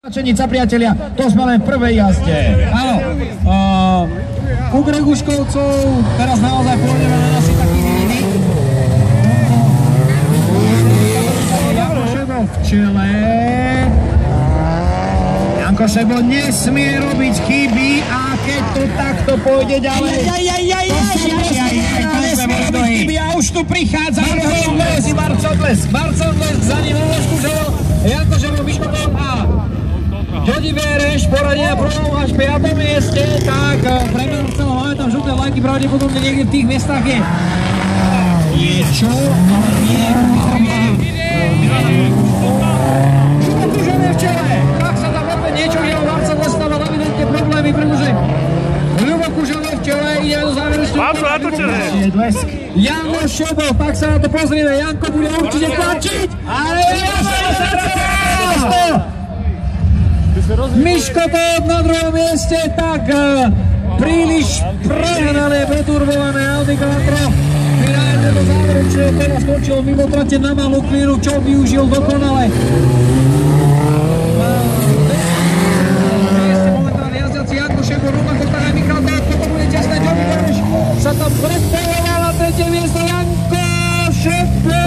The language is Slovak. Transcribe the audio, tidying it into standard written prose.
Čenica, priatelia, to sme len v prvej jazde. Áno, u Greguškovcov teraz naozaj pôjdeme na asi taký výnik. Janko Šebo v čele. Janko Šebo nesmie robiť chyby a keď to takto pôjde ďalej... A už tu prichádza Marcel Blesk, za ním Luboš Kuželo, Janko Šebo, Miško Bol a Jody Vereš, poradí na prvom až 5. mieste, tak pre Marcela máme tam žlté vlajky, pravdepodobne niekde v tých miestach je niečo, ale nie Ľubo Kuželo je v čele, tak sa tam opäť niečo udialo, Marcel Blesk tam mal evidentne problémy, pretože Ľubo Kuželo je v čele, ide do záverečného. Janko Šebo, tak sa na to pozrieme, Janko bude určite tlačiť, ale Miško to na druhom mieste, tak príliš prehnané, preturbované Audi Quattro. Finálne do záverečného kola skočil mimo trate na malú chvíľu, čo využil dokonale. Momentálne jazdiaci Janko Šebo, rovnako tak aj Michal Bák, toto bude tesné, Jody Vereš sa tam predstavoval na tretie miesto, Janko Šebo!